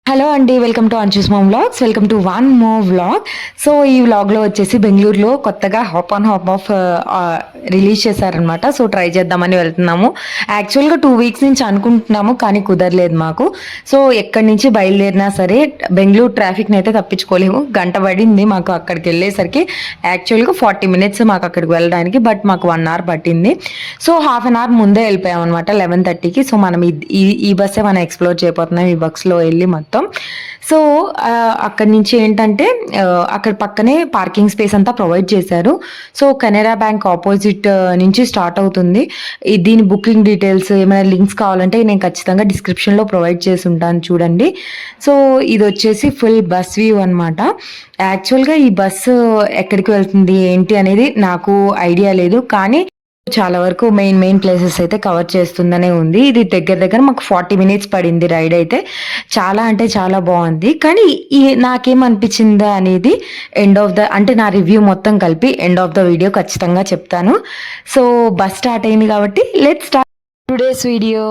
Hello అండి. Welcome to Anchu's mom vlogs. Welcome to one more vlog. So ఈ వ్లాగ్లో వచ్చేసి బెంగళూరులో కొత్తగా hop on hop off release చేశారనమాట. సో ట్రై చేద్దామని వెళ్తున్నాము. యాక్చువల్గా 2 వీక్స్ నుంచి అనుకుంటున్నాము, కానీ కుదరలేదు మాకు. సో ఎక్కడి నుంచి బయలుదేరినా సరే బెంగళూరు ట్రాఫిక్ని అయితే తప్పించుకోలేము. గంట పడింది మాకు అక్కడికి వెళ్ళేసరికి. యాక్చువల్గా 40 మినిట్స్ మాకు అక్కడికి వెళ్ళడానికి, బట్ మాకు 1 అవర్ పట్టింది. సో హాఫ్ అన్ అవర్ ముందే వెళ్ళిపోయాం అనమాట 11:30కి. సో మనం ఈ బస్సే మనం ఎక్స్ప్లోర్ చేయబోతున్నాం. ఈ బస్లో వెళ్ళి మొత్తం. సో అక్కడి నుంచి ఏంటంటే అక్కడ పక్కనే పార్కింగ్ స్పేస్ అంతా ప్రొవైడ్ చేశారు. సో కెనరా బ్యాంక్ ఆపోజిట్ నుంచి స్టార్ట్ అవుతుంది. దీని బుకింగ్ డీటెయిల్స్ ఏమైనా లింక్స్ కావాలంటే నేను ఖచ్చితంగా డిస్క్రిప్షన్లో ప్రొవైడ్ చేసి ఉంటాను, చూడండి. సో ఇది వచ్చేసి ఫుల్ బస్ వ్యూ అనమాట. యాక్చువల్గా ఈ బస్సు ఎక్కడికి వెళ్తుంది ఏంటి అనేది నాకు ఐడియా లేదు, కానీ చాలా వరకు మెయిన్ ప్లేసెస్ అయితే కవర్ చేస్తుందనే ఉంది. ఇది దగ్గర మాకు 40 మినిట్స్ పడింది రైడ్ అయితే. చాలా అంటే చాలా బాగుంది. కానీ నాకేమనిపించిందా అనేది అంటే నా రివ్యూ మొత్తం కలిపి ఎండ్ ఆఫ్ ద వీడియో ఖచ్చితంగా చెప్తాను. సో బస్ స్టార్ట్ అయింది కాబట్టి let's start today's video.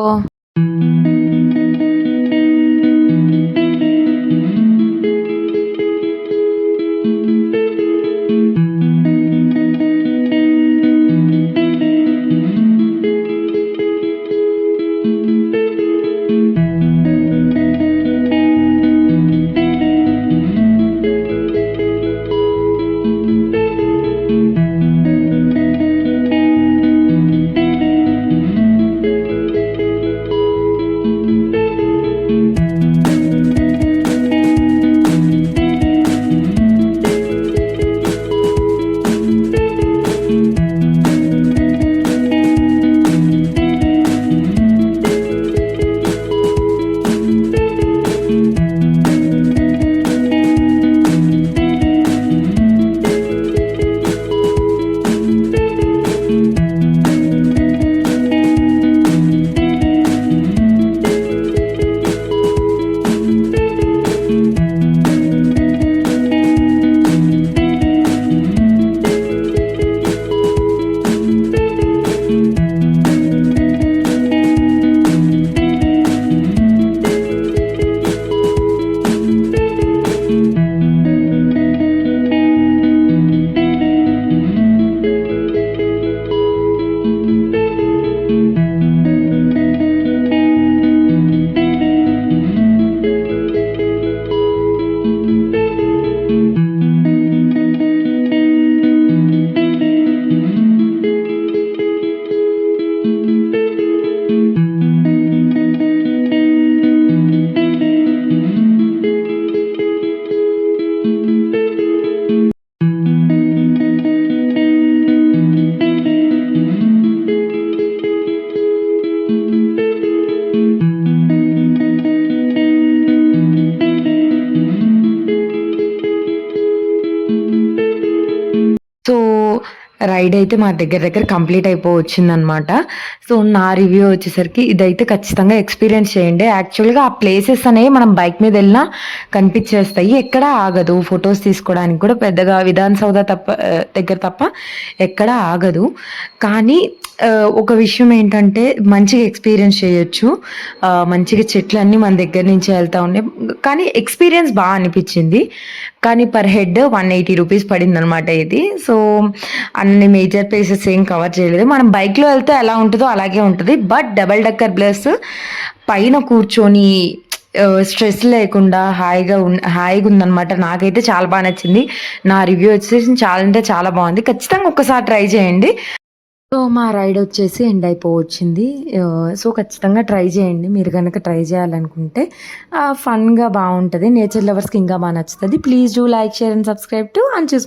So ride అయితే మా దగ్గర కంప్లీట్ అయిపోవచ్చిందనమాట. సో నా రివ్యూ వచ్చేసరికి ఇదైతే ఖచ్చితంగా ఎక్స్పీరియన్స్ చేయండి. యాక్చువల్గా ఆ ప్లేసెస్ అనేవి మనం బైక్ మీద వెళ్ళినా కనిపించేస్తాయి. ఎక్కడ ఆగదు, ఫొటోస్ తీసుకోవడానికి కూడా పెద్దగా విధాన్ సౌధ దగ్గర తప్ప ఎక్కడ ఆగదు. కానీ ఒక విషయం ఏంటంటే మంచిగా ఎక్స్పీరియన్స్ చేయొచ్చు. మంచిగా చెట్లు అన్నీ మన దగ్గర నుంచి వెళ్తూ ఉన్నాయి. కానీ ఎక్స్పీరియన్స్ బాగా అనిపించింది. కానీ పర్ హెడ్ 180 రూపీస్ పడింది అనమాట ఇది. సో అన్ని మేజర్ ప్లేసెస్ ఏం కవర్ చేయలేదు. మనం బైక్లో వెళ్తే ఎలా ఉంటుందో అలాగే ఉంటుంది. బట్ డబల్ డెక్కర్ బస్ పైన కూర్చొని స్ట్రెస్ లేకుండా హాయిగా ఉందన్నమాట. నాకైతే చాలా బాగా నచ్చింది. నా రివ్యూ వచ్చేసి చాలా అంటే చాలా బాగుంది. ఖచ్చితంగా ఒక్కసారి ట్రై చేయండి. సో మా రైడ్ వచ్చేసి ఎండ్ అయిపోవచ్చింది. సో ఖచ్చితంగా ట్రై చేయండి. మీరు కనుక ట్రై చేయాలనుకుంటే ఫన్గా బాగుంటుంది. నేచర్ లవర్స్కి ఇంకా బాగా నచ్చుతుంది. Please do like, share and subscribe to అంచూస్.